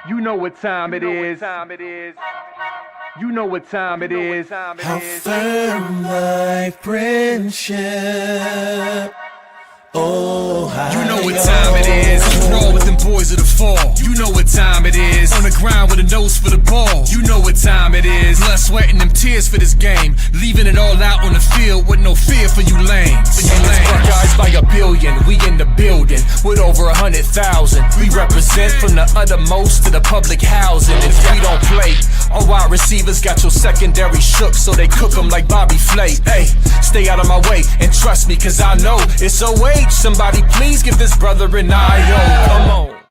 You know what time it is. You know what time it is. How firm thy friendship. Oh, you know what time it is. Roll with them boys of the fall. You know what time it is. On the ground with a nose for the ball. You know what time it is. Blood, sweat, and them tears for this game. Leaving it all out on the field with no fear for you lames. Buckeyes by a billion. We in the building with over 100,000. We represent from the uttermost to the public housing. If we don't play, our wide receivers got your secondary shook, so they cook them like Bobby Flay. Hey, stay out of my way and trust me, cause I know it's OH. Somebody please give this brother an IO. Come on.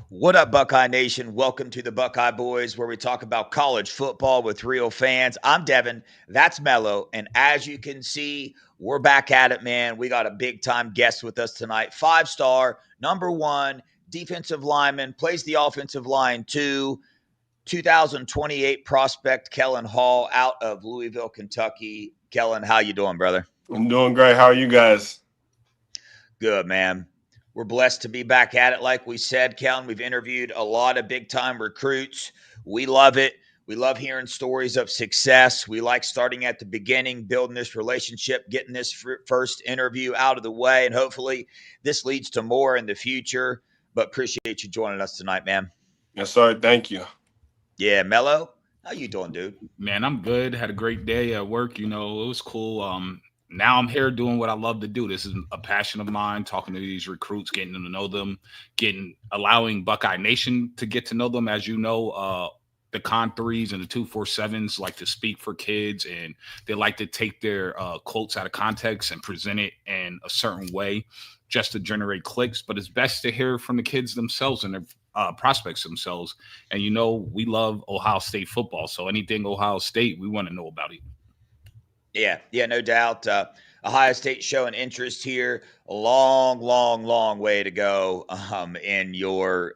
What up, Buckeye Nation? Welcome to the Buckeye Boys, where we talk about college football with real fans. I'm Devin. That's Mello. And as you can see, we're back at it, man. We got a big-time guest with us tonight. 5-star, number 1, defensive lineman, plays the offensive line too. 2028 prospect Kellen Hall out of Louisville, Kentucky. Kellen, how you doing, brother? I'm doing great. How are you guys? Good, man. We're blessed to be back at it. Like we said, Kellen, we've interviewed a lot of big-time recruits. We love it. We love hearing stories of success. We like starting at the beginning, building this relationship, getting this first interview out of the way, and hopefully this leads to more in the future. But appreciate you joining us tonight, man. Yes, sir. Thank you. Yeah, Mello, how you doing, dude? Man, I'm good. Had a great day at work. You know, it was cool. Now I'm here doing what I love to do. This is a passion of mine, talking to these recruits, getting to know them, allowing Buckeye Nation to get to know them. As you know, the Con 3s and the 247s like to speak for kids, and they like to take their quotes out of context and present it in a certain way just to generate clicks. But it's best to hear from the kids themselves and their prospects themselves. And, you know, we love Ohio State football. So anything Ohio State, we want to know about it. Yeah, no doubt. Ohio State showing interest here. A long way to go in your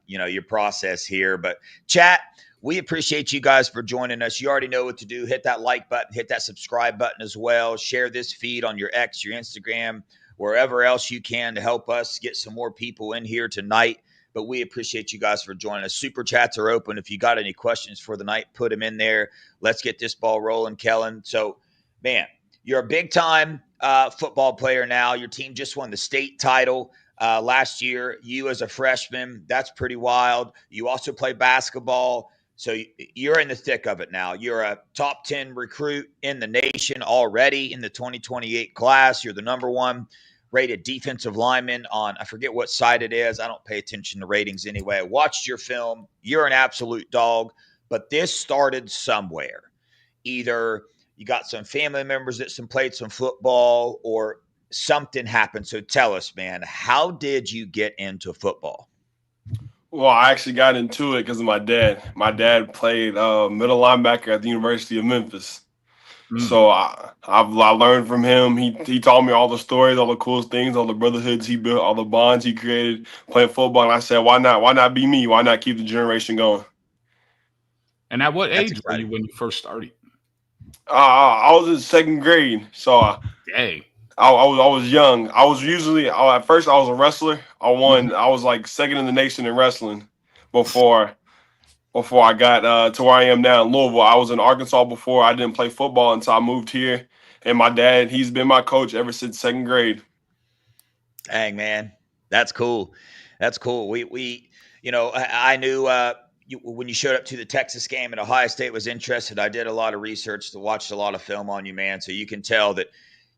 your process here. But chat, we appreciate you guys for joining us. You already know what to do. Hit that like button, hit that subscribe button as well. Share this feed on your X, your Instagram, wherever else you can to help us get some more people in here tonight. But we appreciate you guys for joining us. Super chats are open. If you got any questions for the night, put them in there. Let's get this ball rolling, Kellen. So, man, you're a big-time football player now. Your team just won the state title last year. You as a freshman, that's pretty wild. You also play basketball, so you're in the thick of it now. You're a top 10 recruit in the nation already in the 2028 class. You're the number 1 rated defensive lineman on, I forget what site it is. I don't pay attention to ratings anyway. I watched your film. You're an absolute dog, but this started somewhere. Either you got some family members that played some football or something happened. So tell us, man, how did you get into football? Well, I actually got into it because of my dad. My dad played middle linebacker at the University of Memphis. So I learned from him. He taught me all the stories, all the cool things, all the brotherhoods he built, all the bonds he created playing football. And I said, why not? Why not be me? Why not keep the generation going? And at what age were you when you first started? I was in 2nd grade, so Dang. I was young. I was usually at first I was a wrestler. I won. I was like 2nd in the nation in wrestling before I got to where I am now in Louisville. I was in Arkansas before. I didn't play football until I moved here. And my dad, he's been my coach ever since 2nd grade. Dang, man, that's cool. That's cool. We I knew. When you showed up to the Texas game and Ohio State was interested, I did a lot of research, watched a lot of film on you, man. So you can tell that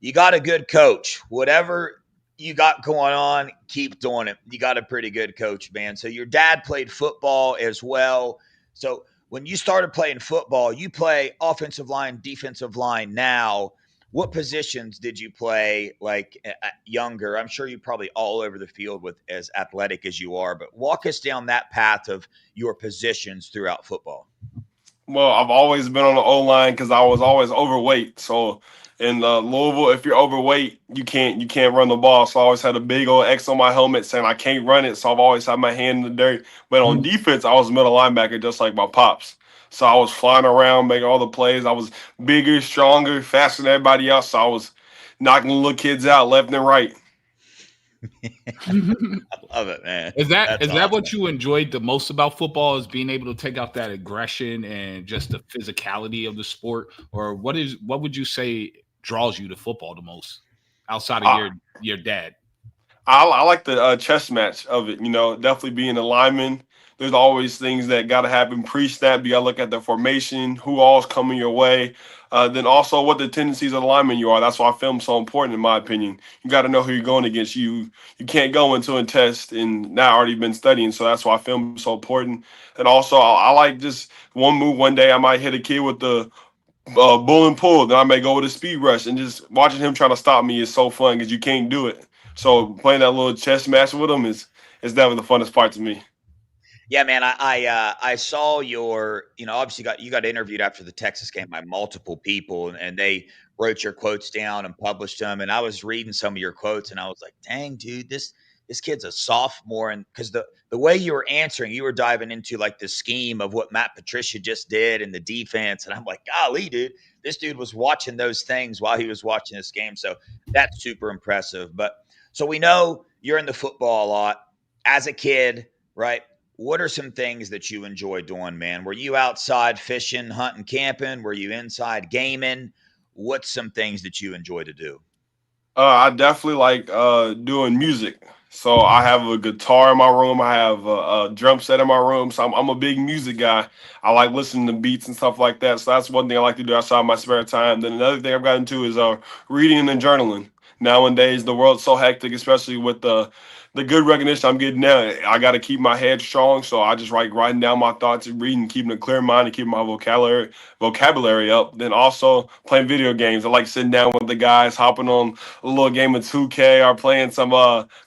you got a good coach. Whatever you got going on, keep doing it. You got a pretty good coach, man. So your dad played football as well. So when you started playing football, you play offensive line, defensive line now. What positions did you play like younger? I'm sure you're probably all over the field with as athletic as you are, but walk us down that path of your positions throughout football. Well, I've always been on the O-line because I was always overweight. So in Louisville, if you're overweight, you can't run the ball. So I always had a big old X on my helmet saying I can't run it. So I've always had my hand in the dirt. But on defense, I was middle linebacker just like my pops. So I was flying around, making all the plays. I was bigger, stronger, faster than everybody else. So I was knocking little kids out left and right. love it, man. Is that That's what awesome. you enjoyed the most about football, is being able to take out that aggression and just the physicality of the sport? Or what would you say draws you to football the most outside of I, your dad? I like the chess match of it. Definitely being a lineman. There's always things that got to happen pre-snap. You got to look at the formation, who all's coming your way. Then also what the tendencies of the lineman you are. That's why film's so important, in my opinion. You got to know who you're going against. You can't go into a test and not already been studying. So that's why film is so important. And also, I like just one move. One day I might hit a kid with the bull and pull. Then I may go with a speed rush. And just watching him trying to stop me is so fun because you can't do it. So playing that little chess match with him is definitely the funnest part to me. Yeah, man. I saw your, obviously you got interviewed after the Texas game by multiple people, and they wrote your quotes down and published them. And I was reading some of your quotes, and I was like, dang, dude, this kid's a sophomore. And because the way you were answering, you were diving into like the scheme of what Matt Patricia just did and the defense. And I'm like, golly, dude, this dude was watching those things while he was watching this game. So that's super impressive. But so we know you're in the football a lot as a kid, right? What are some things that you enjoy doing, man? Were you outside fishing, hunting, camping? Were you inside gaming? What's some things that you enjoy to do? I definitely like doing music. So I have a guitar in my room. I have a drum set in my room. So I'm a big music guy. I like listening to beats and stuff like that. So that's one thing I like to do outside my spare time. Then another thing I've gotten into is reading and journaling. Nowadays, the world's so hectic, especially with the good recognition I'm getting now. I got to keep my head strong. So I just writing down my thoughts and reading, keeping a clear mind and keeping my vocabulary up. Then also playing video games. I like sitting down with the guys, hopping on a little game of 2K or playing some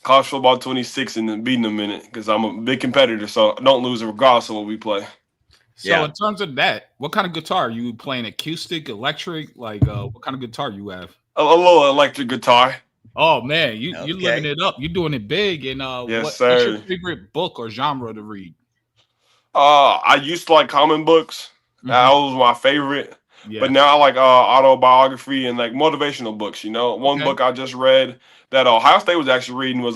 college football 26 and then beating them in it because I'm a big competitor. So I don't lose it regardless of what we play. So in terms of that, what kind of guitar are you playing? Acoustic, electric? Like what kind of guitar you have? A little electric guitar. Oh man, you're Okay. living it up. You're doing it big. And Yes, what's sir. your favorite book or genre to read? I used to like comic books. That was my favorite. Yeah. But now I like autobiography and like motivational books. One Okay. book I just read that Ohio State was actually reading was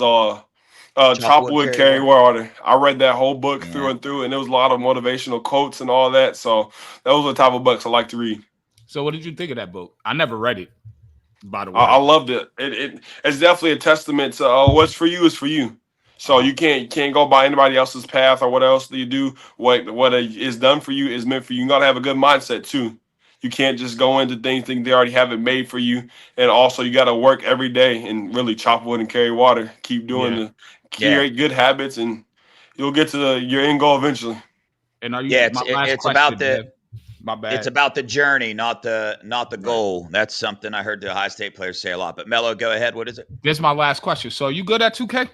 Chop Wood, Carry Water. I read that whole book through and through, and there was a lot of motivational quotes and all that. So those are the type of books I like to read. So what did you think of that book? I never read it, by the way. I loved it. It's definitely a testament to what's for you is for you. So you can't go by anybody else's path or what else do you do. What is done for you is meant for you. You gotta have a good mindset too. You can't just go into things thinking they already have it made for you. And also you gotta work every day and really chop wood and carry water. Keep doing create good habits and you'll get to your end goal eventually. And are you? It's about the my bad. It's about the journey, not the goal. That's something I heard the Ohio State players say a lot. But Mello, go ahead. What is it? This is my last question. So are you good at 2K?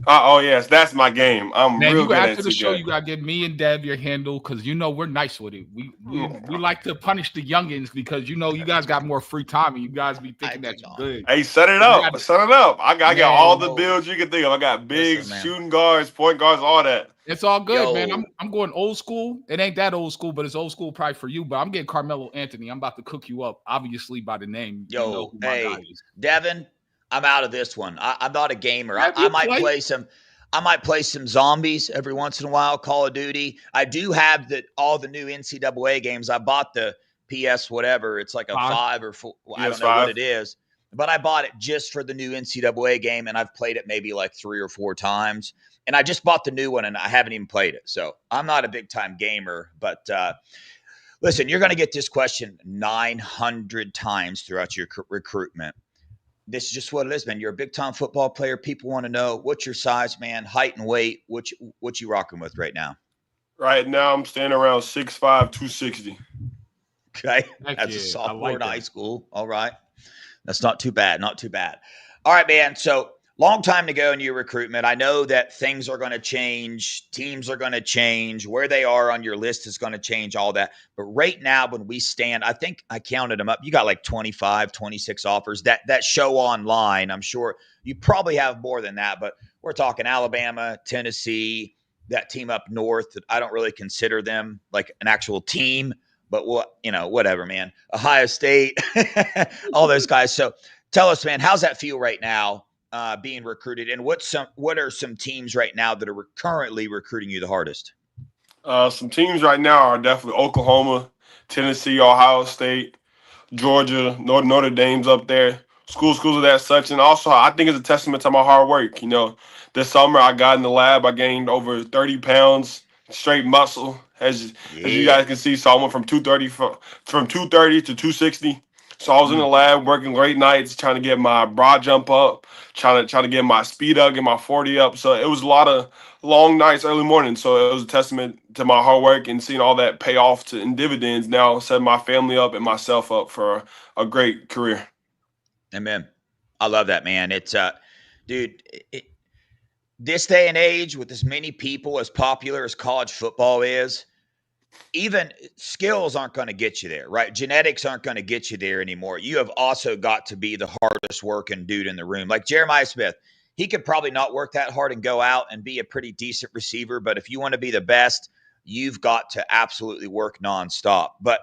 Oh yes, that's my game. I'm Man, real you good at after the 2K. show, you gotta give me and Dev your handle because we're nice with it. We like to punish the youngins because you guys got more free time and you guys be thinking that you're good. Hey, set it up. Set it up. I got all the no. builds you can think of. I got bigs, Listen, man. shooting guards, point guards, all that. It's all good, man. Yo. I'm going old school. It ain't that old school, but it's old school probably for you. But I'm getting Carmelo Anthony. I'm about to cook you up, obviously by the name. Yo, you know who my guy is. Devin, I'm out of this one. I'm not a gamer. Have I you might played? play some zombies every once in a while, Call of Duty. I do have all the new NCAA games. I bought the PS whatever. It's like a 5 or 4. I don't know what it is. But I bought it just for the new NCAA game, and I've played it maybe like 3 or 4 times. And I just bought the new one, and I haven't even played it. So I'm not a big-time gamer. But listen, you're going to get this question 900 times throughout your recruitment. This is just what it is, man. You're a big-time football player. People want to know, what's your size, man, height and weight? What you rocking with right now? Right now, I'm standing around 6'5", 260. Okay. That's a sophomore in high school. All right. That's not too bad. Not too bad. All right, man. So long time to go in your recruitment. I know that things are going to change. Teams are going to change. Where they are on your list is going to change, all that. But right now, when we stand, I think I counted them up. You got like 25, 26 offers that show online. I'm sure you probably have more than that, but we're talking Alabama, Tennessee, that team up north that I don't really consider them like an actual team, but whatever, man. Ohio State, all those guys. So tell us, man, how's that feel right now? being recruited, and what are some teams right now that are currently recruiting you the hardest? Some teams right now are definitely Oklahoma, Tennessee, Ohio State, Georgia, Notre Dame's up there. Schools of that such, and also I think it's a testament to my hard work. This summer I got in the lab, I gained over 30 pounds straight muscle, as you guys can see. So I went from 230 to 260. So I was in the lab working late nights, trying to get my broad jump up, trying to get my speed up, get my 40 up. So it was a lot of long nights, early mornings. So it was a testament to my hard work and seeing all that pay off in dividends. Now setting my family up and myself up for a great career. Amen. I love that, man. It's dude, this day and age, with as many people as popular as college football is, even skills aren't going to get you there, right? Genetics aren't going to get you there anymore. You have also got to be the hardest working dude in the room. Like Jeremiah Smith, he could probably not work that hard and go out and be a pretty decent receiver, but if you want to be the best, you've got to absolutely work nonstop. But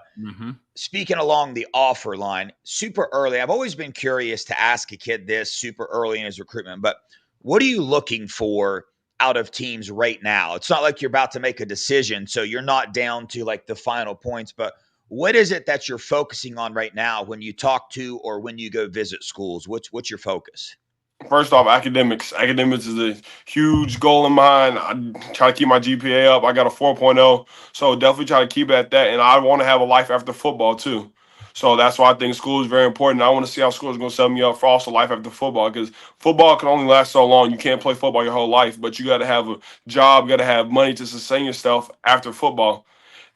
speaking along the offer line, super early, I've always been curious to ask a kid this super early in his recruitment, but what are you looking for out of teams right now? It's not like you're about to make a decision, so you're not down to like the final points, but what is it that you're focusing on right now when you talk to or when you go visit schools? What's your focus? First off, academics. Academics is a huge goal of mine. I try to keep my GPA up. I got a 4.0, so definitely try to keep it at that. And I want to have a life after football too. So that's why I think school is very important. I want to see how school is going to set me up for also life after football, because football can only last so long. You can't play football your whole life, but you got to have a job, you got to have money to sustain yourself after football.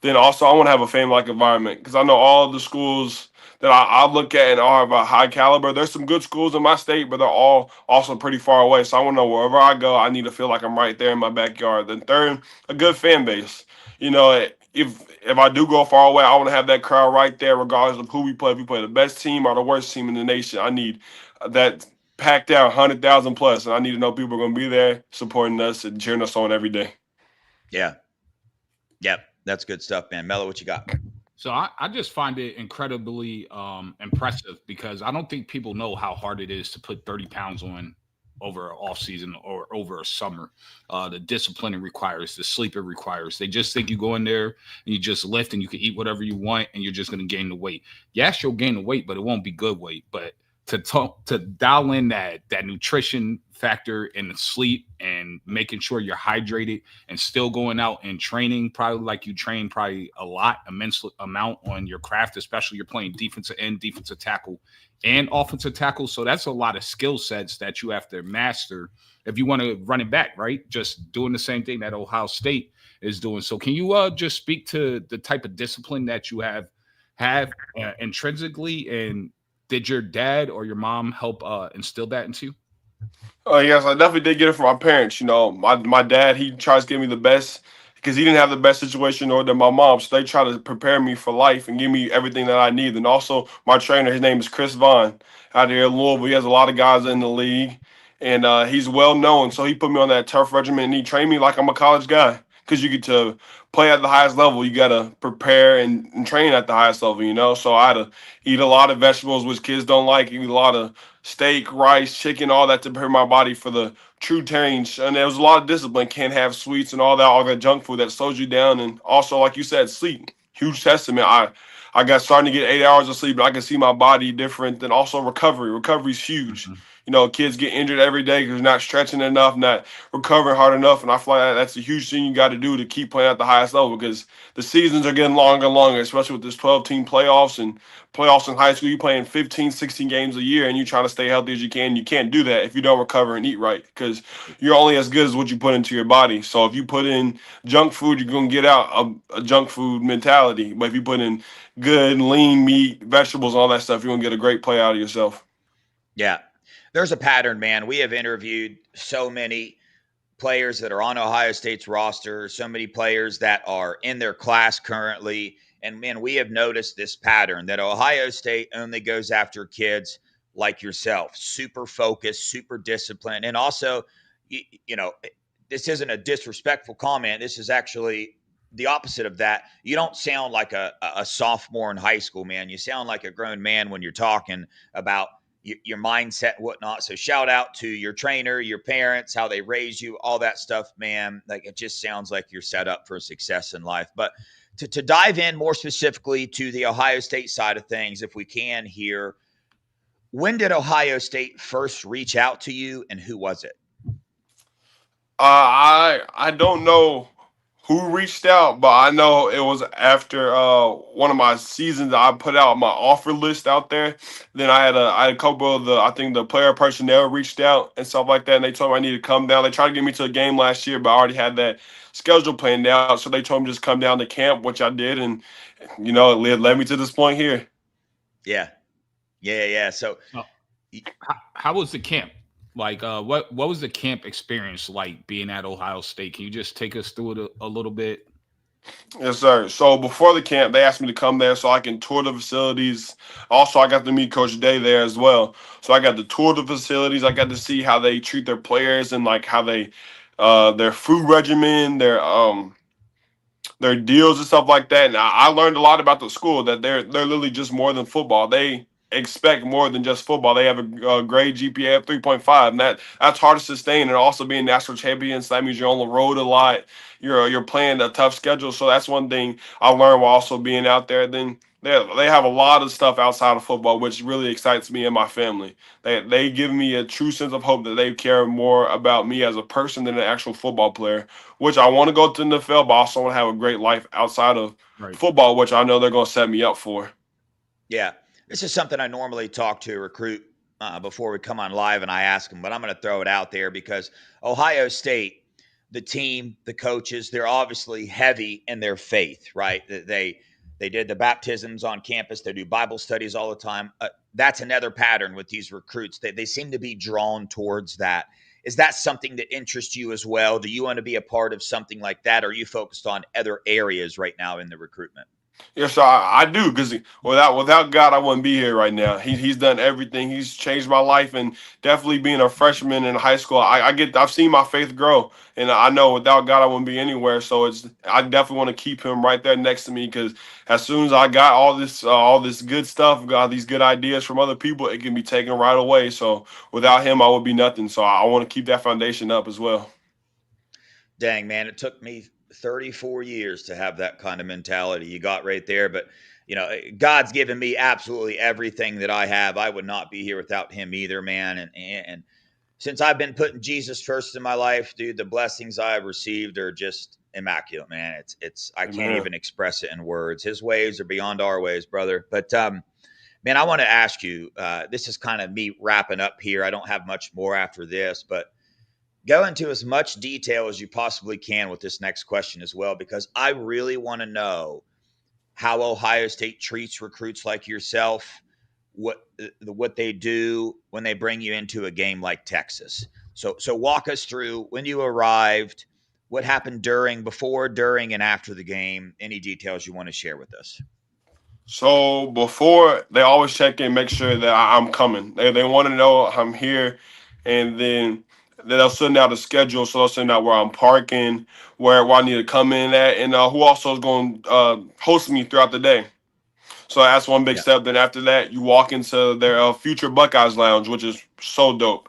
Then also I want to have a family-like environment, because I know all of the schools that I look at and are of a high caliber. There's some good schools in my state, but they're all also pretty far away. So I want to know wherever I go, I need to feel like I'm right there in my backyard. Then third, a good fan base. If I do go far away, I want to have that crowd right there, regardless of who we play. If we play the best team or the worst team in the nation, I need that packed out 100,000 plus, and I need to know people are going to be there supporting us and cheering us on every day. Yeah. Yep. That's good stuff, man. Mello, what you got? So I just find it incredibly impressive, because I don't think people know how hard it is to put 30 pounds on over an off season or over a summer. The discipline it requires, the sleep it requires. They just think you go in there and you just lift and you can eat whatever you want and you're just going to gain the weight. Yes, you'll gain the weight, but it won't be good weight. But to dial in that nutrition factor and the sleep and making sure you're hydrated and still going out and training, probably like you train probably immense amount on your craft, especially you're playing defensive end, defensive tackle, and offensive tackle. So that's a lot of skill sets that you have to master if you want to run it back, right? Just doing the same thing that Ohio State is doing. So can you just speak to the type of discipline that you have intrinsically, and did your dad or your mom help instill that into you? Oh, yes, I definitely did get it from my parents. My dad, he tries to give me the best, because he didn't have the best situation nor than my mom. So they try to prepare me for life and give me everything that I need. And also my trainer, his name is Chris Vaughn out here in Louisville. He has a lot of guys in the league, and he's well known. So he put me on that turf regimen, and he trained me like I'm a college guy. Because you get to play at the highest level, you got to prepare and train at the highest level. So I had to eat a lot of vegetables, which kids don't like. Eat a lot of steak, rice, chicken, all that to prepare my body for the true change. And there was a lot of discipline. Can't have sweets and all that junk food that slows you down. And also, like you said, sleep. Huge testament. I got starting to get 8 hours of sleep, and I can see my body different. And also recovery. Recovery is huge. Kids get injured every day because they're not stretching enough, not recovering hard enough. And I feel like that's a huge thing you got to do to keep playing at the highest level, because the seasons are getting longer and longer, especially with this 12-team playoffs and playoffs in high school. You're playing 15, 16 games a year, and you're trying to stay healthy as you can. You can't do that if you don't recover and eat right, because you're only as good as what you put into your body. So if you put in junk food, you're going to get out a junk food mentality. But if you put in good, lean meat, vegetables, all that stuff, you're going to get a great play out of yourself. Yeah. There's a pattern, man. We have interviewed so many players that are on Ohio State's roster, so many players that are in their class currently. And, man, we have noticed this pattern that Ohio State only goes after kids like yourself, super focused, super disciplined. And also, this isn't a disrespectful comment. This is actually the opposite of that. You don't sound like a sophomore in high school, man. You sound like a grown man when you're talking about your mindset and whatnot. So shout out to your trainer, your parents, how they raise you, all that stuff, man. Like, it just sounds like you're set up for success in life. But to dive in more specifically to the Ohio State side of things, if we can here, when did Ohio State first reach out to you, and who was it? I don't know who reached out, but I know it was after one of my seasons. I put out my offer list out there. Then I had a couple of the player personnel reached out and stuff like that, and they told me I needed to come down. They tried to get me to a game last year, but I already had that schedule planned out. So they told me just come down to camp, which I did, and it led me to this point here. Yeah. So, how was the camp? Like, what was the camp experience like being at Ohio State? Can you just take us through it a little bit? Yes, sir. So before the camp, they asked me to come there so I can tour the facilities. Also, I got to meet Coach Day there as well. So I got to tour the facilities. I got to see how they treat their players and like how they, their food regimen, their deals and stuff like that. And I learned a lot about the school, that they're literally just more than football. They expect more than just football. They have a grade GPA of 3.5, and that's hard to sustain. And also being national champions, that means you're on the road a lot. You're playing a tough schedule. So that's one thing I learned while also being out there. Then they have a lot of stuff outside of football, which really excites me and my family. They give me a true sense of hope that they care more about me as a person than an actual football player, which I want to go to the NFL, but I also want to have a great life outside of football, which I know they're going to set me up for. Yeah. This is something I normally talk to a recruit before we come on live, and I ask them, but I'm going to throw it out there because Ohio State, the team, the coaches, they're obviously heavy in their faith, right? They did the baptisms on campus. They do Bible studies all the time. That's another pattern with these recruits. They seem to be drawn towards that. Is that something that interests you as well? Do you want to be a part of something like that? Or are you focused on other areas right now in the recruitment? Yes, so I do, because without God, I wouldn't be here right now. He's done everything. He's changed my life, and definitely being a freshman in high school, I've seen my faith grow, and I know without God, I wouldn't be anywhere. So I definitely want to keep him right there next to me, because as soon as I got all this good stuff, got these good ideas from other people, it can be taken right away. So without him, I would be nothing. So I want to keep that foundation up as well. Dang, man, it took me 34 years to have that kind of mentality you got right there. But, God's given me absolutely everything that I have. I would not be here without him either, man. And since I've been putting Jesus first in my life, dude, the blessings I've received are just immaculate, man. I can't even express it in words. His ways are beyond our ways, brother. But, man, I want to ask you, this is kind of me wrapping up here. I don't have much more after this, but go into as much detail as you possibly can with this next question as well, because I really want to know how Ohio State treats recruits like yourself, what they do when they bring you into a game like Texas. So walk us through when you arrived, what happened before, during, and after the game, any details you want to share with us. So before, they always check in, make sure that I'm coming. They want to know I'm here, and then they'll send out a schedule. So they'll send out where I'm parking, where I need to come in at, and who also is going to host me throughout the day. So that's one big step. Then after that, you walk into their future Buckeyes lounge, which is so dope.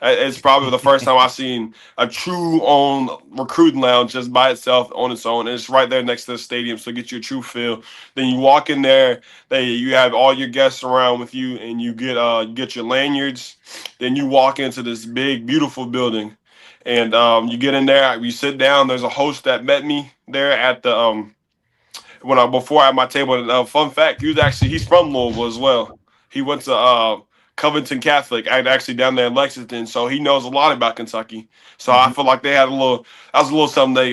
It's probably the first time I've seen a true own recruiting lounge just by itself on its own. And it's right there next to the stadium, so get you a true feel. Then you walk in there, you have all your guests around with you, and you get your lanyards. Then you walk into this big, beautiful building, and you get in there. You sit down. There's a host that met me there at the before at my table. Fun fact: he's from Louisville as well. He went to Covington Catholic, actually down there in Lexington, so he knows a lot about Kentucky. So I feel like they had a little something they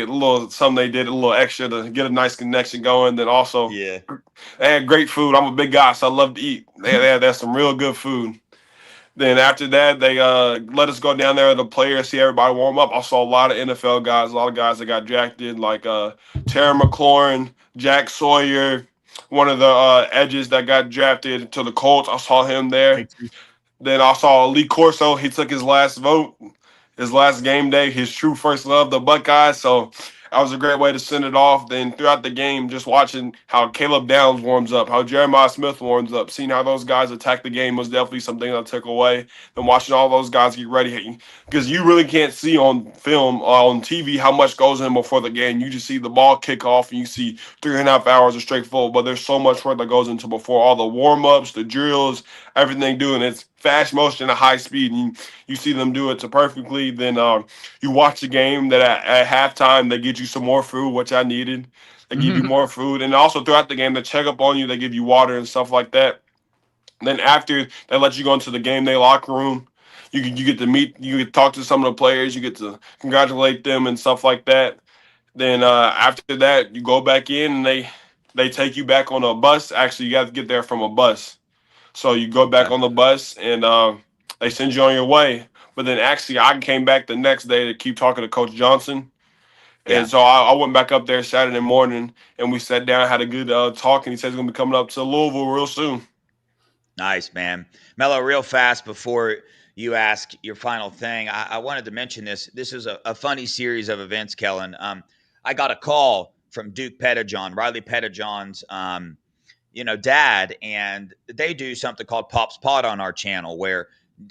did a little extra to get a nice connection going. Then also, they had great food. I'm a big guy, so I love to eat. They had some real good food. Then after that, they let us go down there, the players, see everybody warm up. I saw a lot of NFL guys, a lot of guys that got drafted, like Terry McLaurin, Jack Sawyer, one of the edges that got drafted to the Colts. I saw him there. Then I saw Lee Corso. He took his last vote, his last game day, his true first love, the Buckeyes. So That was a great way to send it off. Then throughout the game, just watching how Caleb Downs warms up, how Jeremiah Smith warms up, seeing how those guys attack the game was definitely something I took away. And watching all those guys get ready, because you really can't see on film on TV how much goes in before the game. You just see the ball kick off and you see 3.5 hours of straight football, but there's so much work that goes into before all the warm ups, the drills, everything doing it's fast motion at high speed, and you see them do it so perfectly. Then you watch the game that at halftime they get you some more food, which I needed. They give you more food, and also throughout the game they check up on you. They give you water and stuff like that. Then after they let you go into the game day locker room, you get to meet, you get to talk to some of the players, you get to congratulate them and stuff like that. Then after that, you go back in and they take you back on a bus. Actually, you have to get there from a bus. So you go back on the bus and they send you on your way. But then actually, I came back the next day to keep talking to Coach Johnson. Yeah. And so I went back up there Saturday morning and we sat down, had a good talk. And he said he's going to be coming up to Louisville real soon. Nice, man. Mello, real fast before you ask your final thing, I wanted to mention this. This is a funny series of events, Kellen. I got a call from Duke Pettijohn, Riley Pettijohn's, dad, and they do something called Pop's Pod on our channel where,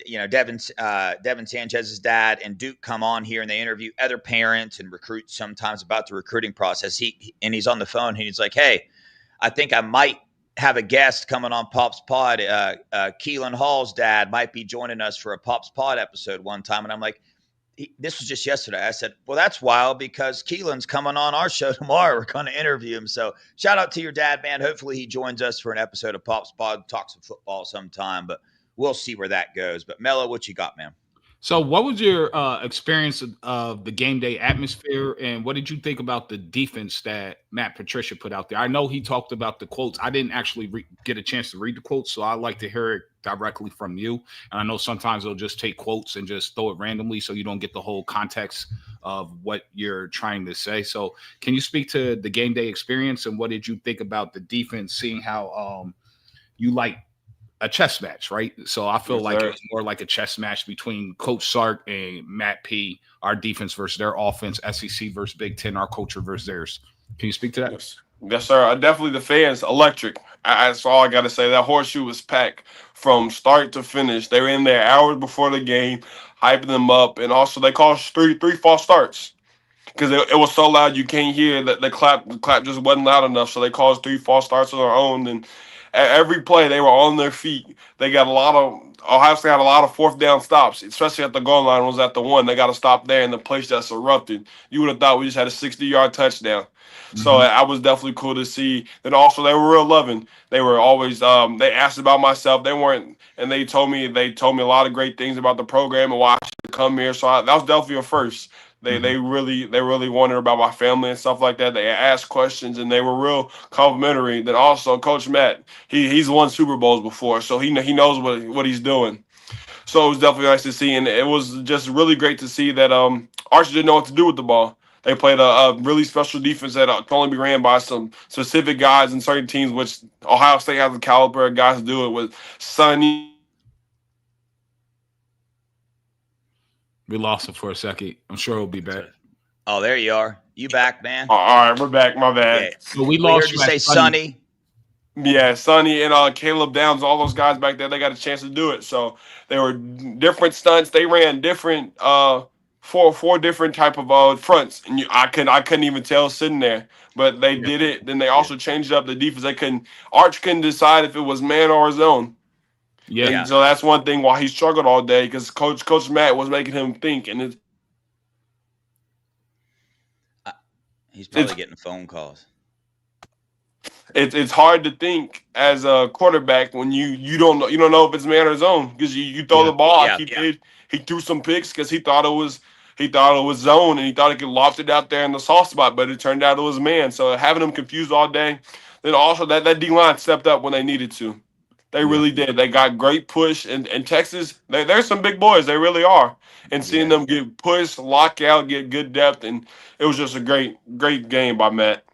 Devin Sanchez's dad and Duke come on here and they interview other parents and recruits sometimes about the recruiting process. He's on the phone and he's like, hey, I think I might have a guest coming on Pop's Pod. Kellen Hall's dad might be joining us for a Pop's Pod episode one time. And I'm like, this was just yesterday. I said, well, that's wild because Kellen's coming on our show tomorrow. We're going to interview him. So shout out to your dad, man. Hopefully he joins us for an episode of Pop's Pod, talk some football sometime, but we'll see where that goes. But Mello, what you got, man? So what was your experience of the game day atmosphere, and what did you think about the defense that Matt Patricia put out there? I know he talked about the quotes. I didn't actually get a chance to read the quotes, so I like to hear it directly from you. And I know sometimes they'll just take quotes and just throw it randomly so you don't get the whole context of what you're trying to say. So can you speak to the game day experience, and what did you think about the defense, seeing how you like a chess match, right? So I feel like it's more like a chess match between Coach Sark and Matt P, our defense versus their offense, SEC versus Big Ten, our culture versus theirs. Can you speak to that? Yes, sir. Definitely the fans, electric. That's all I got to say. That horseshoe was packed from start to finish. They were in there hours before the game, hyping them up. And also they caused three false starts because it was so loud you can't hear that the clap just wasn't loud enough. So they caused 3 false starts on their own. And every play, they were on their feet. They got Ohio State had a lot of 4th down stops, especially at the goal line was at the 1. They got to stop there, and the place just erupted. You would have thought we just had a 60-yard touchdown. Mm-hmm. So I was definitely cool to see. Then also they were real loving. They were always they asked about myself. They weren't, and they told me a lot of great things about the program and why I should come here. So that was definitely a first. They really wondered about my family and stuff like that. They asked questions and they were real complimentary. Then also Coach Matt, he's won Super Bowls before, so he knows what he's doing. So it was definitely nice to see, and it was just really great to see that Archie didn't know what to do with the ball. They played a really special defense that can only be ran by some specific guys in certain teams, which Ohio State has the caliber of guys to do it with. Sonny. We lost him for a second. I'm sure he'll be back. Oh, there you are. You back, man? All right, we're back. My bad. Yeah. So we lost. Heard you say Sonny. Yeah, Sonny and Caleb Downs, all those guys back there, they got a chance to do it. So they were different stunts. They ran different four different type of fronts, and I couldn't even tell sitting there, but they did it. Then they also changed up the defense. Arch couldn't decide if it was man or zone. Yeah. And so that's one thing why he struggled all day, because Coach Matt was making him think, and he's probably getting phone calls. It's hard to think as a quarterback when you don't know if it's man or zone, because you throw the ball like he did. He threw some picks because he thought it was zone, and he thought he could loft it out there in the soft spot, but it turned out it was man. So having him confused all day. Then also that D-line stepped up when they needed to. They really did. They got great push. And Texas, there's some big boys. They really are. And seeing them get pushed, lock out, get good depth, and it was just a great game by Matt.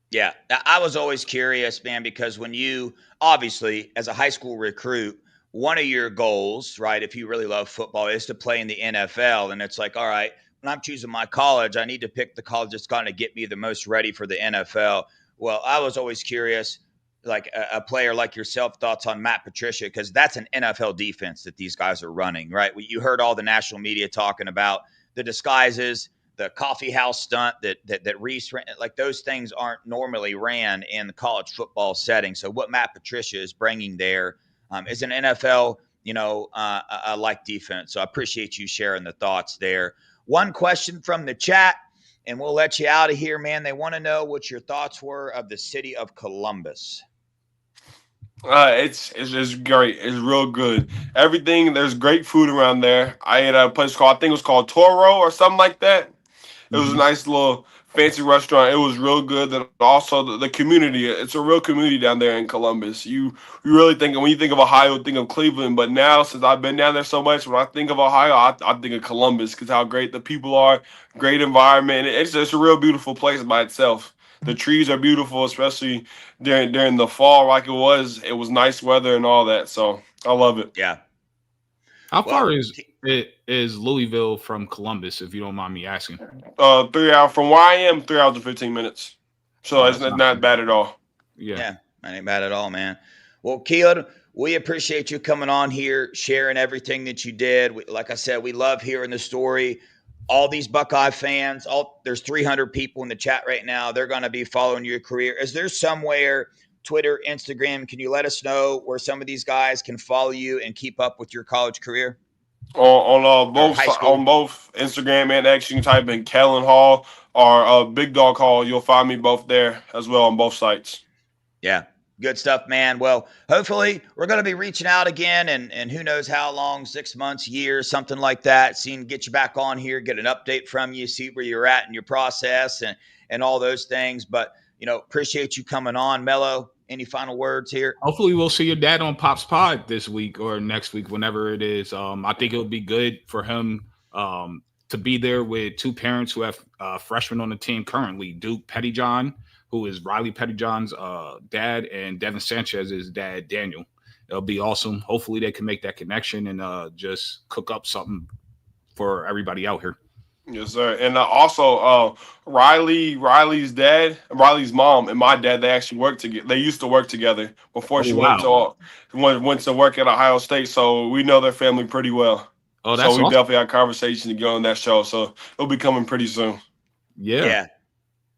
Yeah, I was always curious, man, because when you, obviously, as a high school recruit, one of your goals, right, if you really love football, is to play in the NFL. And it's like, all right, when I'm choosing my college, I need to pick the college that's going to get me the most ready for the NFL. Well, I was always curious, like a player like yourself, thoughts on Matt Patricia, because that's an NFL defense that these guys are running, right? You heard all the national media talking about the disguises, the coffee house stunt that Reese ran. Like those things aren't normally ran in the college football setting. So what Matt Patricia is bringing there is an NFL, like defense. So I appreciate you sharing the thoughts there. One question from the chat, and we'll let you out of here, man. They want to know what your thoughts were of the city of Columbus. It's just great. It's real good. Everything, there's great food around there. I ate at a place called, I think it was called Toro or something like that. It was a nice little fancy restaurant. It was real good. And also the community. It's a real community down there in Columbus. You really think, when you think of Ohio, think of Cleveland. But now, since I've been down there so much, when I think of Ohio, I think of Columbus because how great the people are, great environment. It's just a real beautiful place by itself. The trees are beautiful, especially during the fall, like it was. It was nice weather and all that. So I love it. Yeah. How far is Louisville from Columbus, if you don't mind me asking? 3 hours from where I am, 3 hours and 15 minutes. So it's not bad at all. Yeah, that ain't bad at all, man. Well, Keelan, we appreciate you coming on here, sharing everything that you did. Like I said, we love hearing the story. All these Buckeye fans, there's 300 people in the chat right now. They're going to be following your career. Is there somewhere, Twitter, Instagram, can you let us know where some of these guys can follow you and keep up with your college career? On both Instagram and X, you can type in Kellen Hall or Big Dog Hall. You'll find me both there as well on both sites. Yeah. Good stuff, man. Well, hopefully we're going to be reaching out again and who knows how long, 6 months, years, something like that. Get you back on here, get an update from you, see where you're at in your process and all those things. But, appreciate you coming on. Mello, any final words here? Hopefully we'll see your dad on Pop's Pod this week or next week, whenever it is. I think it would be good for him to be there with two parents who have freshmen on the team currently, Duke Pettyjohn, who is Riley Pettyjohn's dad, and Devin Sanchez's dad, Daniel. It'll be awesome. Hopefully they can make that connection and just cook up something for everybody out here. Yes, sir. And also Riley's dad, Riley's mom, and my dad, they actually worked together. They used to work together before she went to work at Ohio State. So we know their family pretty well. Oh, that's so we awesome. definitely had a conversation to go on that show. So it'll be coming pretty soon. Yeah.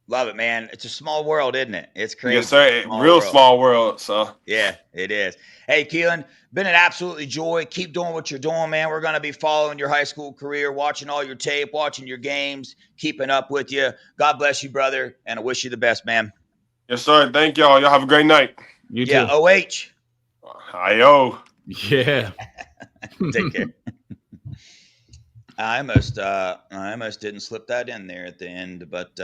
Love it, man. It's a small world, isn't it? It's crazy. Yes, sir. Small world. So yeah, it is. Hey, Keelan, been an absolutely joy. Keep doing what you're doing, man. We're going to be following your high school career, watching all your tape, watching your games, keeping up with you. God bless you, brother, and I wish you the best, man. Yes, sir. Thank y'all. Y'all have a great night. You too. Yeah, OH. Hi-yo. Yeah. Take care. I almost didn't slip that in there at the end, but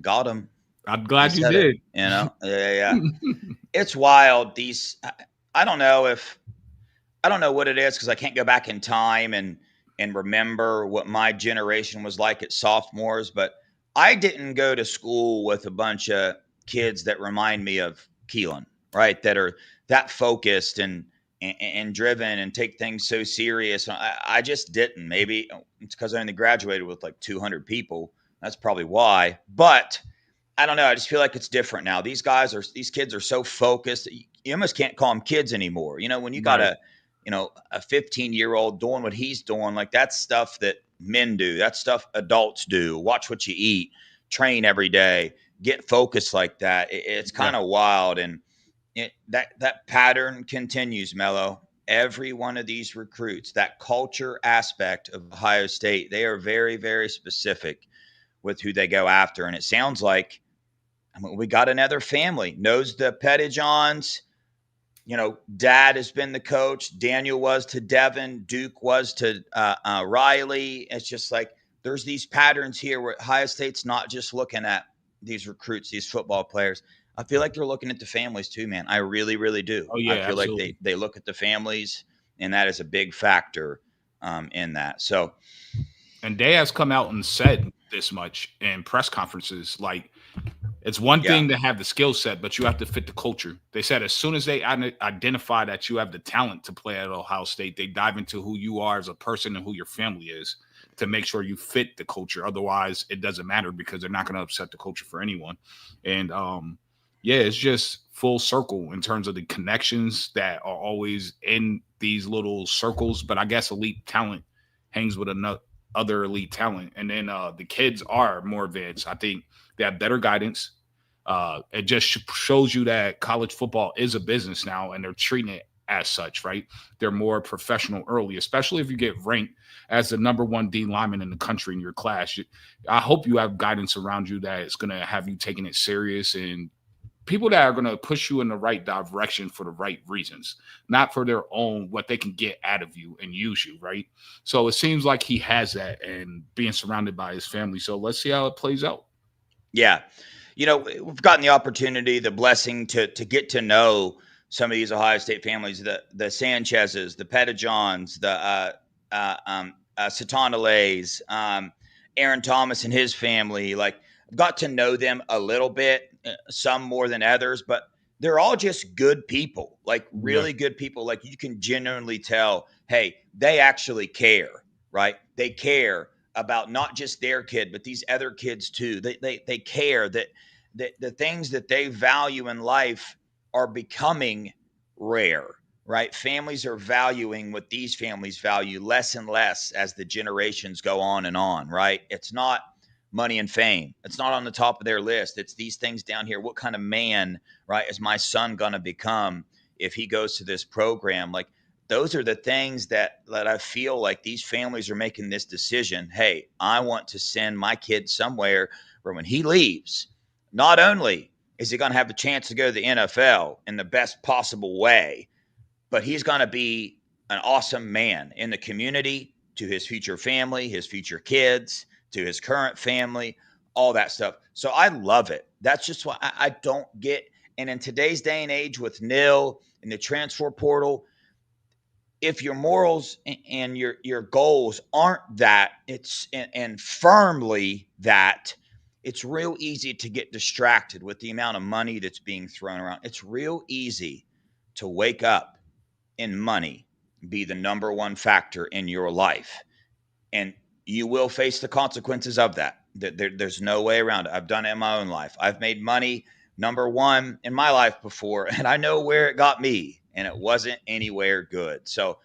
got him. I'm glad you did. Yeah. It's wild. I don't know what it is because I can't go back in time and remember what my generation was like at sophomores, but I didn't go to school with a bunch of kids that remind me of Keelan, right? That are that focused and driven and take things so serious. I just didn't. Maybe it's because I only graduated with like 200 people. That's probably why. But I don't know. I just feel like it's different now. These kids are so focused. You almost can't call them kids anymore. When you got a 15-year-old doing what he's doing, like that's stuff that men do. That's stuff adults do. Watch what you eat, train every day, get focused like that. It's kind of wild. And that pattern continues, Mello. Every one of these recruits, that culture aspect of Ohio State, they are very, very specific with who they go after. And it sounds like, we got another family. Knows the Pettyjohns. Dad has been the coach. Daniel was to Devin. Duke was to Riley. It's just like there's these patterns here where Ohio State's not just looking at these recruits, these football players. I feel like they're looking at the families too, man. I really, really do. Oh, yeah, I feel absolutely. like they look at the families, and that is a big factor in that. So, and Day has come out and said this much in press conferences. Like, it's one thing to have the skill set, but you have to fit the culture. They said as soon as they identify that you have the talent to play at Ohio State, they dive into who you are as a person and who your family is. to make sure you fit the culture. Otherwise, it doesn't matter because they're not going to upset the culture for anyone. And yeah, it's just full circle in terms of the connections that are always in these little circles. But I guess elite talent hangs with other elite talent. And then the kids are more advanced. I think they have better guidance. It just shows you that college football is a business now, and they're treating it as such, right? They're more professional early, especially if you get ranked as the number 1 D-lineman in the country in your class. I hope you have guidance around you that is going to have you taking it serious, and people that are going to push you in the right direction for the right reasons, not for their own, what they can get out of you and use you, right? So it seems like he has that, and being surrounded by his family. So let's see how it plays out. Yeah. We've gotten the opportunity, the blessing to get to know some of these Ohio State families, the Sanchez's, the Pettijohns, the Satanales, Aaron Thomas and his family. Like, I've got to know them a little bit, some more than others, but they're all just good people, like really good people. Like, you can genuinely tell, hey, they actually care, right? They care about not just their kid, but these other kids too. They care that the things that they value in life are becoming rare, right? Families are valuing what these families value less and less as the generations go on, right? It's not money and fame. It's not on the top of their list. It's these things down here. What kind of man, right, is my son going to become if he goes to this program? Like, those are the things that I feel like these families are making this decision. Hey, I want to send my kid somewhere where when he leaves, not only is he going to have a chance to go to the NFL in the best possible way, but he's going to be an awesome man in the community, to his future family, his future kids, to his current family, all that stuff. So I love it. That's just what I don't get. And in today's day and age with NIL and the transfer portal, if your morals and your goals aren't that, and firmly that, it's real easy to get distracted with the amount of money that's being thrown around. It's real easy to wake up and money be the number one factor in your life. And you will face the consequences of that. There's no way around it. I've done it in my own life. I've made money number one in my life before, and I know where it got me, and it wasn't anywhere good. So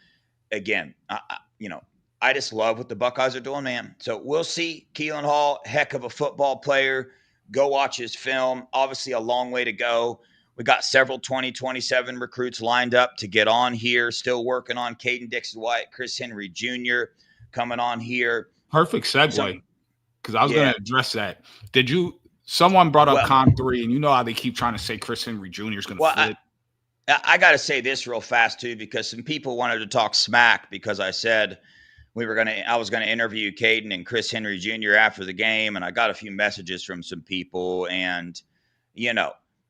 again, I just love what the Buckeyes are doing, man. So we'll see. Kellen Hall, heck of a football player. Go watch his film. Obviously a long way to go. We got several 2027 recruits lined up to get on here. Still working on Caden Dixon-White, Chris Henry Jr. coming on here. Perfect segue, because I was going to address that. Someone brought up Con 3, and you know how they keep trying to say Chris Henry Jr. is going to flip. I got to say this real fast too, because some people wanted to talk smack because I said I was going to interview Caden and Chris Henry Jr. after the game, and I got a few messages from some people, and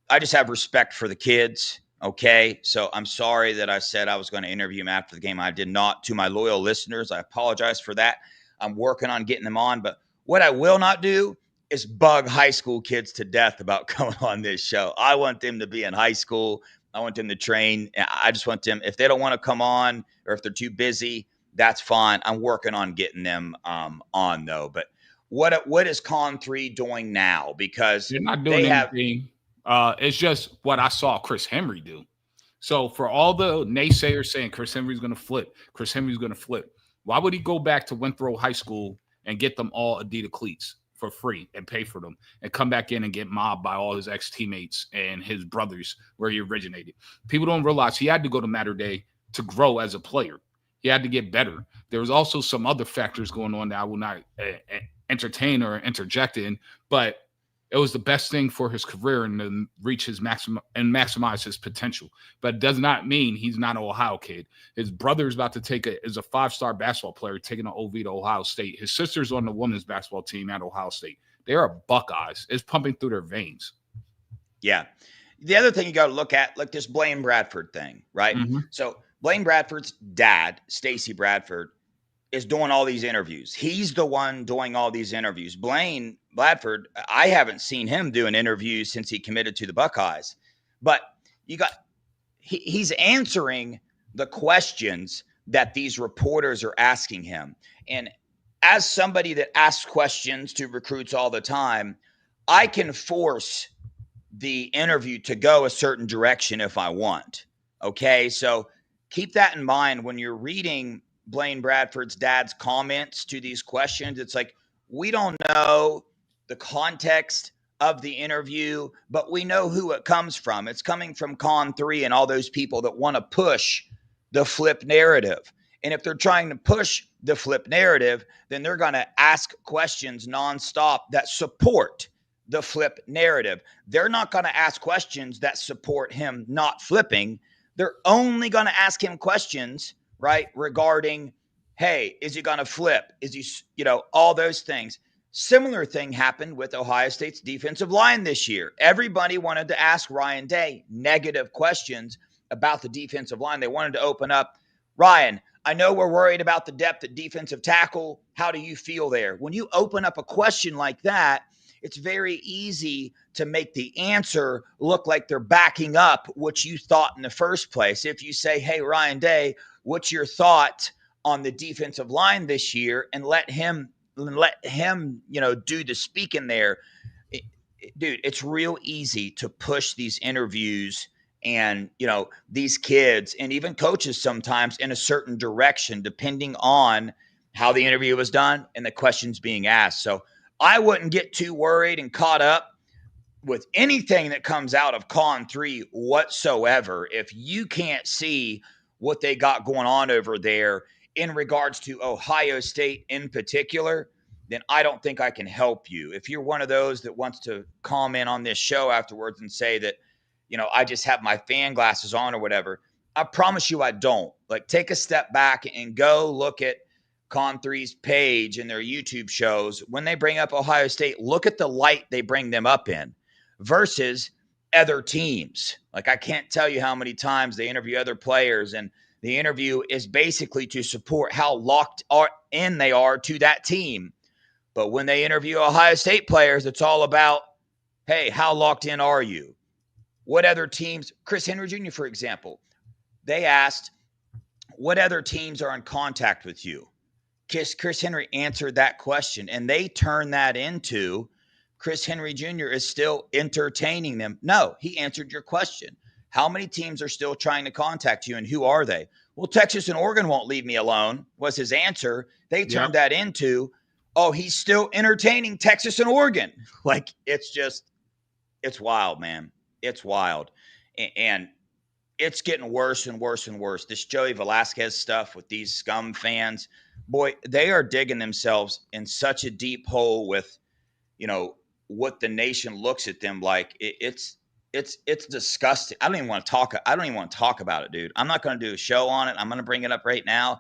I just have respect for the kids. Okay, so I'm sorry that I said I was going to interview him after the game. I did not. To my loyal listeners, I apologize for that. I'm working on getting them on, but what I will not do is bug high school kids to death about coming on this show. I want them to be in high school. I want them to train. I just want them, if they don't want to come on or if they're too busy, that's fine. I'm working on getting them on though. But what is Con 3 doing now? Because they're not doing anything. It's just what I saw Chris Henry do. So for all the naysayers saying Chris Henry's going to flip, why would he go back to Winthrop High School and get them all Adidas cleats for free and pay for them and come back in and get mobbed by all his ex-teammates and his brothers where he originated? People don't realize he had to go to Mater Day to grow as a player. He had to get better. There was also some other factors going on that I will not entertain or interject in, but it was the best thing for his career and to reach his maximum and maximize his potential. But it does not mean he's not an Ohio kid. His brother is about to is a 5-star basketball player taking an OV to Ohio State. His sister's on the women's basketball team at Ohio State. They are Buckeyes. It's pumping through their veins. Yeah. The other thing you got to look at, like this Blaine Bradford thing, right? Mm-hmm. So Blaine Bradford's dad, Stacy Bradford, is doing all these interviews. He's the one doing all these interviews. Blaine Bradford, I haven't seen him do an interview since he committed to the Buckeyes. But he's answering the questions that these reporters are asking him. And as somebody that asks questions to recruits all the time, I can force the interview to go a certain direction if I want. Okay, so keep that in mind when you're reading Blaine Bradford's dad's comments to these questions. It's like, we don't know the context of the interview, but we know who it comes from. It's coming from Con3 and all those people that want to push the flip narrative. And if they're trying to push the flip narrative, then they're going to ask questions nonstop that support the flip narrative. They're not going to ask questions that support him not flipping. They're only going to ask him questions, right, regarding, hey, is he going to flip? Is he, all those things. Similar thing happened with Ohio State's defensive line this year. Everybody wanted to ask Ryan Day negative questions about the defensive line. They wanted to open up, Ryan, I know we're worried about the depth at defensive tackle. How do you feel there? When you open up a question like that, it's very easy to make the answer look like they're backing up what you thought in the first place. If you say, hey, Ryan Day, what's your thought on the defensive line this year? And let him, do the speaking there. Dude, it's real easy to push these interviews and, these kids and even coaches sometimes in a certain direction, depending on how the interview was done and the questions being asked. So I wouldn't get too worried and caught up with anything that comes out of Con3 whatsoever. If you can't see what they got going on over there in regards to Ohio State in particular, then I don't think I can help you. If you're one of those that wants to comment on this show afterwards and say that, I just have my fan glasses on or whatever, I promise you I don't. Like, take a step back and go look at Con3's page and their YouTube shows. When they bring up Ohio State, look at the light they bring them up in versus other teams. Like, I can't tell you how many times they interview other players, and the interview is basically to support how locked in they are to that team. But when they interview Ohio State players, it's all about, hey, how locked in are you? What other teams, Chris Henry Jr., for example, they asked, what other teams are in contact with you? Chris Henry answered that question, and they turned that into Chris Henry Jr. is still entertaining them. No, he answered your question. How many teams are still trying to contact you, and who are they? Well, Texas and Oregon won't leave me alone, was his answer. They turned that into, oh, he's still entertaining Texas and Oregon. Like, it's wild, man. It's wild. And it's getting worse and worse and worse. This Joey Velasquez stuff with these scum fans, boy, they are digging themselves in such a deep hole with, what the nation looks at them like. It's disgusting. I don't even want to talk about it, dude. I'm not going to do a show on it. I'm going to bring it up right now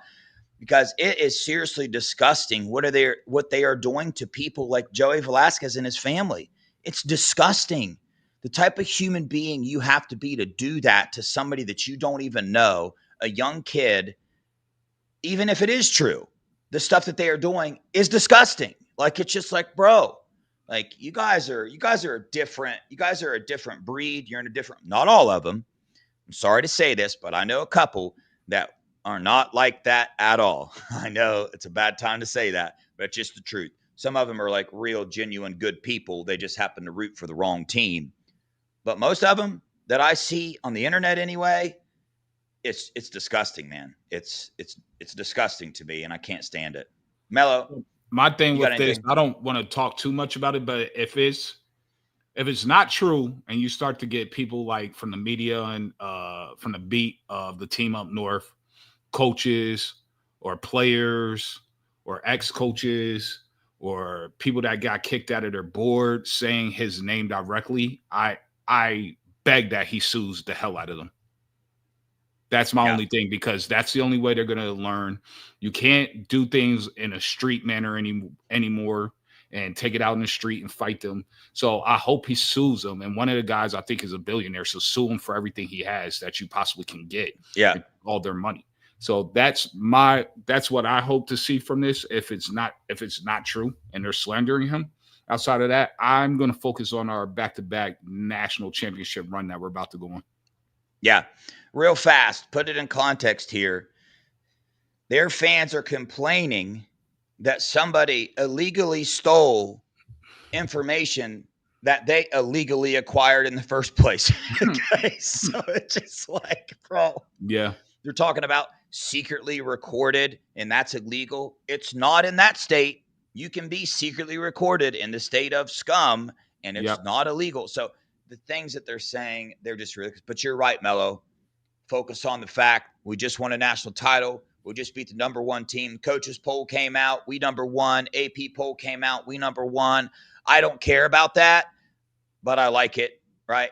because it is seriously disgusting what they are doing to people like Joey Velasquez and his family. It's disgusting. The type of human being you have to be to do that to somebody that you don't even know, a young kid, even if it is true, the stuff that they are doing is disgusting. Like, it's just like, bro, like you guys are a different breed. You're in a different, not all of them. I'm sorry to say this, but I know a couple that are not like that at all. I know it's a bad time to say that, but it's just the truth. Some of them are like real, genuine, good people. They just happen to root for the wrong team. But most of them that I see on the internet anyway, it's disgusting, man. It's disgusting to me, and I can't stand it. Mello, my thing with this, I don't want to talk too much about it, but if it's not true, and you start to get people like from the media and from the beat of the team up north, coaches or players or ex-coaches or people that got kicked out of their board saying his name directly, I beg that he sues the hell out of them. That's my only thing, because that's the only way they're going to learn. You can't do things in a street manner anymore and take it out in the street and fight them. So I hope he sues them. And one of the guys I think is a billionaire, so sue him for everything he has that you possibly can get. Yeah, all their money. So that's what I hope to see from this. If it's not true and they're slandering him. Outside of that, I'm going to focus on our back-to-back national championship run that we're about to go on. Yeah, real fast, put it in context here. Their fans are complaining that somebody illegally stole information that they illegally acquired in the first place. Okay, so it's just like, bro, Yeah. they're talking about secretly recorded, and that's illegal. It's not in that state. You can be secretly recorded in the state of scum, and it's not illegal. So the things that they're saying, they're just really, but you're right, Mello. Focus on the fact we just won a national title. We just beat the number one team. Coaches poll came out. We number one. AP poll came out. We number one. I don't care about that, but I like it, right?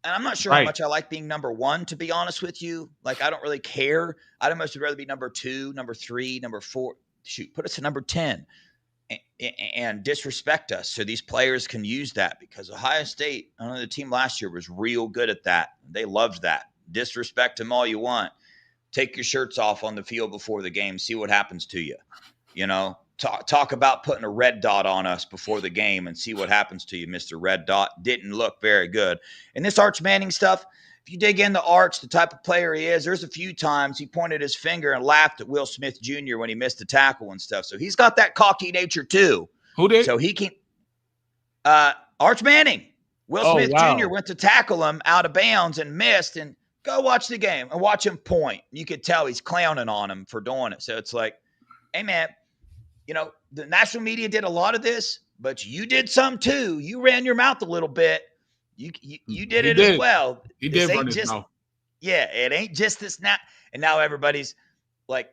And I'm not sure how much I like being number one, to be honest with you. Like, I don't really care. I'd almost rather be number 2, number 3, number 4. Shoot, put us at number 10 and disrespect us so these players can use that, because Ohio State, I know the team last year was real good at that. They loved that. Disrespect them all you want. Take your shirts off on the field before the game. See what happens to you. You know, talk about putting a red dot on us before the game and see what happens to you, Mr. Red Dot. Didn't look very good. And this Arch Manning stuff, if you dig into Arch, the type of player he is, there's a few times he pointed his finger and laughed at Will Smith Jr. when he missed a tackle and stuff. So he's got that cocky nature too. Who did? So he can Arch Manning. Will Smith Jr. went to tackle him out of bounds and missed, and go watch the game and watch him point. You could tell he's clowning on him for doing it. So it's like, hey, man, you know, the national media did a lot of this, but you did some too. You ran your mouth a little bit. You did it as well. He did run his mouth. Yeah, it ain't just this now. And now everybody's like,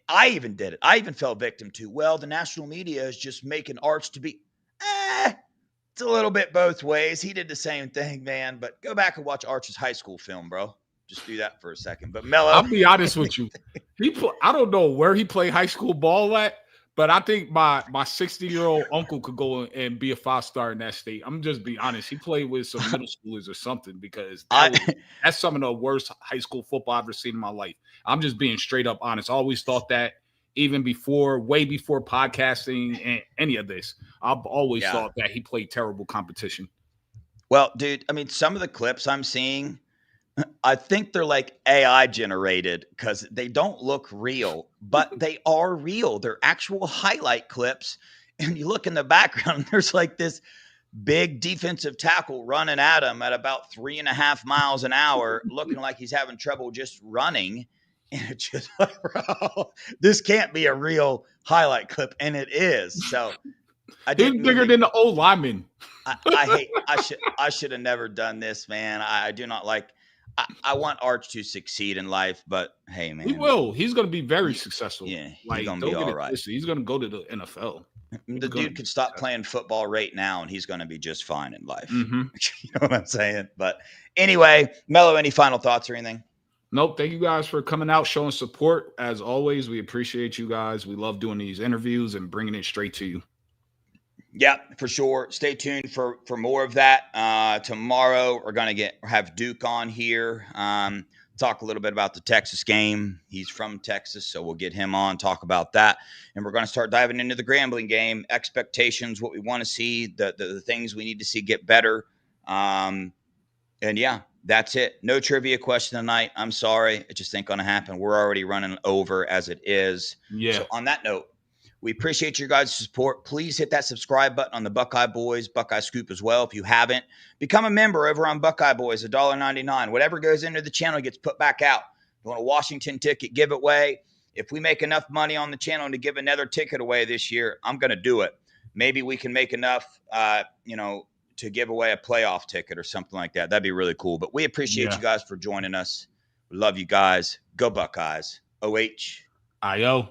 I even did it. I even fell victim to, well, the national media is just making Arch to be, it's a little bit both ways. He did the same thing, man. But go back and watch Arch's high school film, bro. Just do that for a second. But Mello, I'll be honest with you. I don't know where he played high school ball at, but I think my 60-year-old uncle could go and be a 5-star in that state. I'm just being honest. He played with some middle schoolers or something, because that's some of the worst high school football I've ever seen in my life. I'm just being straight up honest. I always thought that, even way before podcasting and any of this. I've always thought that he played terrible competition. Well, dude, I mean, some of the clips I'm seeing, I think they're like AI generated, because they don't look real, but they are real. They're actual highlight clips. And you look in the background, and there's like this big defensive tackle running at him at about 3.5 miles an hour, looking like he's having trouble just running. And it's just like, bro, this can't be a real highlight clip. And it is. So he's bigger than the old lineman. I should have never done this, man. I do not like, I want Arch to succeed in life, but hey, man. He will. He's going to be very successful. Yeah, he's going to be all right. He's going to go to the NFL. The dude could stop playing football right now, and he's going to be just fine in life. Mm-hmm. You know what I'm saying? But anyway, Mello, any final thoughts or anything? Nope. Thank you guys for coming out, showing support. As always, we appreciate you guys. We love doing these interviews and bringing it straight to you. Yeah, for sure. Stay tuned for more of that. Tomorrow, we're going to have Duke on here. Talk a little bit about the Texas game. He's from Texas, so we'll get him on, talk about that. And we're going to start diving into the Grambling game, expectations, what we want to see, the things we need to see get better. And yeah, that's it. No trivia question tonight. I'm sorry. It just ain't going to happen. We're already running over as it is. Yeah. So on that note, we appreciate your guys' support. Please hit that subscribe button on the Buckeye Boys, Buckeye Scoop as well. If you haven't, become a member over on Buckeye Boys, $1.99. Whatever goes into the channel gets put back out. You want a Washington ticket giveaway? If we make enough money on the channel to give another ticket away this year, I'm going to do it. Maybe we can make enough, to give away a playoff ticket or something like that. That'd be really cool. But we appreciate you guys for joining us. We love you guys. Go Buckeyes. OH. IO.